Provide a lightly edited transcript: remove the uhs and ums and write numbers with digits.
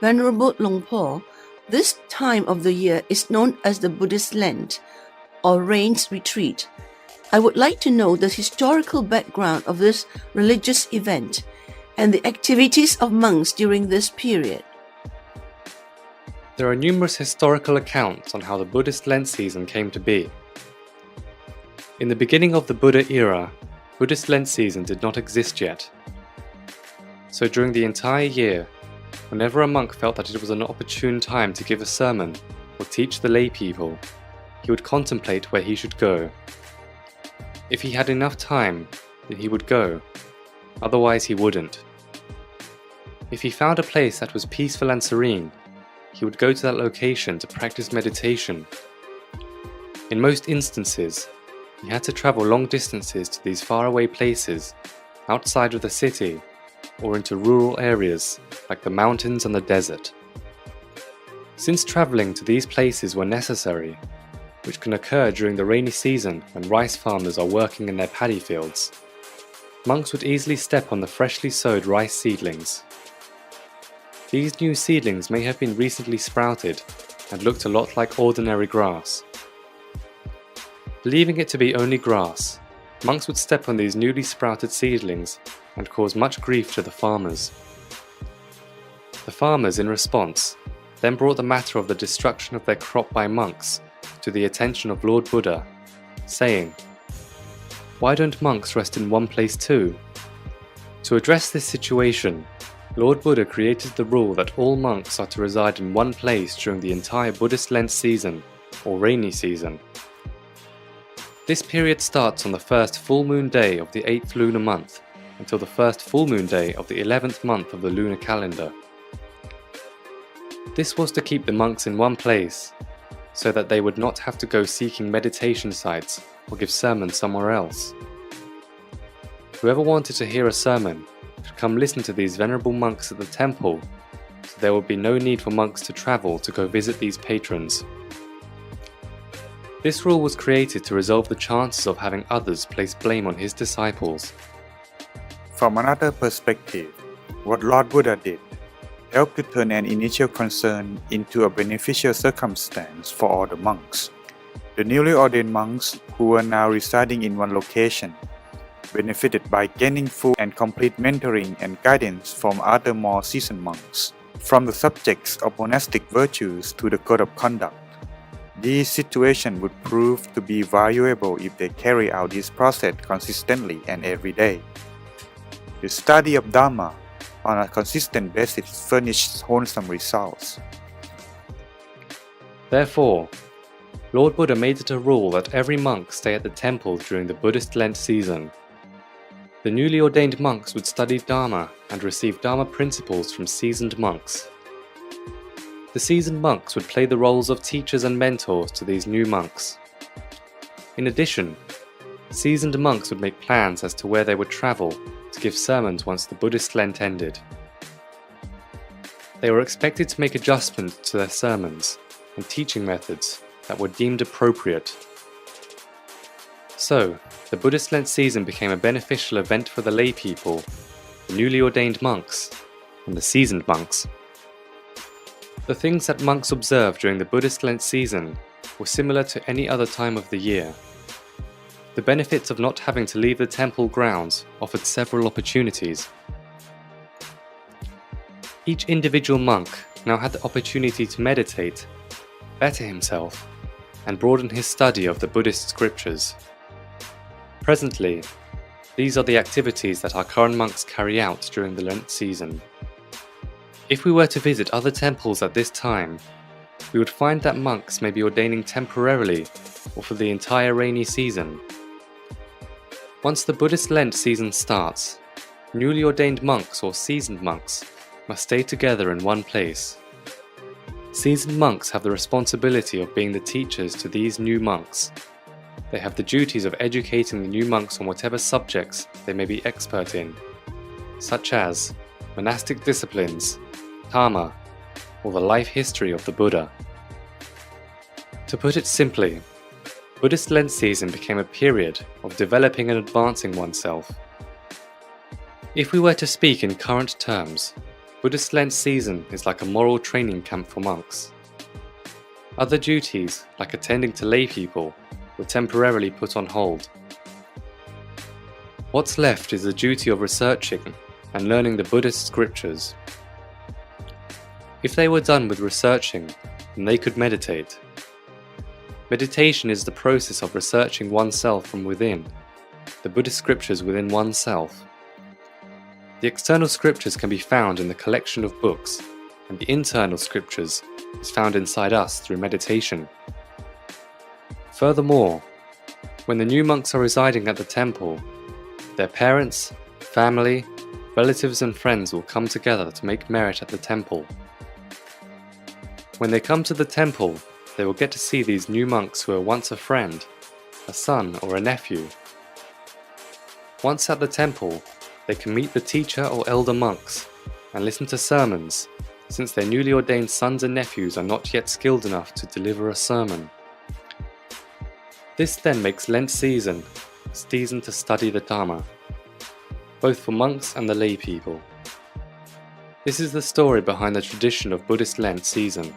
Venerable Longpo, this time of the year is known as the Buddhist Lent, or Rains Retreat. I would like to know the historical background of this religious event and the activities of monks during this period. There are numerous historical accounts on how the Buddhist Lent season came to be. In the beginning of the Buddha era, Buddhist Lent season did not exist yet. So during the entire year, whenever a monk felt that it was an opportune time to give a sermon or teach the lay people, he would contemplate where he should go. If he had enough time, then he would go, otherwise he wouldn't. If he found a place that was peaceful and serene, he would go to that location to practice meditation. In most instances, he had to travel long distances to these faraway places, outside of the city, or into rural areas like the mountains and the desert. Since traveling to these places were necessary, which can occur during the rainy season when rice farmers are working in their paddy fields, monks would easily step on the freshly sowed rice seedlings. These new seedlings may have been recently sprouted and looked a lot like ordinary grass. Believing it to be only grass, monks would step on these newly sprouted seedlings and cause much grief to the farmers. The farmers, in response, then brought the matter of the destruction of their crop by monks to the attention of Lord Buddha, saying, "Why don't monks rest in one place too?" To address this situation, Lord Buddha created the rule that all monks are to reside in one place during the entire Buddhist Lent season, or rainy season. This period starts on the first full moon day of the 8th lunar month until the first full moon day of the 11th month of the lunar calendar. This was to keep the monks in one place, so that they would not have to go seeking meditation sites or give sermons somewhere else. Whoever wanted to hear a sermon should come listen to these venerable monks at the temple, so there would be no need for monks to travel to go visit these patrons. This rule was created to resolve the chances of having others place blame on his disciples. From another perspective, what Lord Buddha did helped to turn an initial concern into a beneficial circumstance for all the monks. The newly ordained monks, who were now residing in one location, benefited by gaining full and complete mentoring and guidance from other more seasoned monks, from the subjects of monastic virtues to the code of conduct. This situation would prove to be valuable if they carry out this process consistently and every day. The study of Dharma on a consistent basis furnished wholesome results. Therefore, Lord Buddha made it a rule that every monk stay at the temple during the Buddhist Lent season. The newly ordained monks would study Dharma and receive Dharma principles from seasoned monks. The seasoned monks would play the roles of teachers and mentors to these new monks. In addition, seasoned monks would make plans as to where they would travel to give sermons once the Buddhist Lent ended. They were expected to make adjustments to their sermons and teaching methods that were deemed appropriate. So, the Buddhist Lent season became a beneficial event for the lay people, the newly ordained monks, and the seasoned monks. The things that monks observed during the Buddhist Lent season were similar to any other time of the year. The benefits of not having to leave the temple grounds offered several opportunities. Each individual monk now had the opportunity to meditate, better himself, and broaden his study of the Buddhist scriptures. Presently, these are the activities that our current monks carry out during the Lent season. If we were to visit other temples at this time, we would find that monks may be ordaining temporarily or for the entire rainy season. Once the Buddhist Lent season starts, newly ordained monks or seasoned monks must stay together in one place. Seasoned monks have the responsibility of being the teachers to these new monks. They have the duties of educating the new monks on whatever subjects they may be expert in, such as monastic disciplines, Dharma, or the life history of the Buddha. To put it simply, Buddhist Lent season became a period of developing and advancing oneself. If we were to speak in current terms, Buddhist Lent season is like a moral training camp for monks. Other duties, like attending to lay people, were temporarily put on hold. What's left is the duty of researching and learning the Buddhist scriptures. If they were done with researching, then they could meditate. Meditation is the process of researching oneself from within, the Buddhist scriptures within oneself. The external scriptures can be found in the collection of books, and the internal scriptures is found inside us through meditation. Furthermore, when the new monks are residing at the temple, their parents, family, relatives and friends will come together to make merit at the temple. When they come to the temple, they will get to see these new monks who were once a friend, a son or a nephew. Once at the temple, they can meet the teacher or elder monks and listen to sermons, since their newly ordained sons and nephews are not yet skilled enough to deliver a sermon. This then makes Lent season a season to study the Dharma, both for monks and the lay people. This is the story behind the tradition of Buddhist Lent season.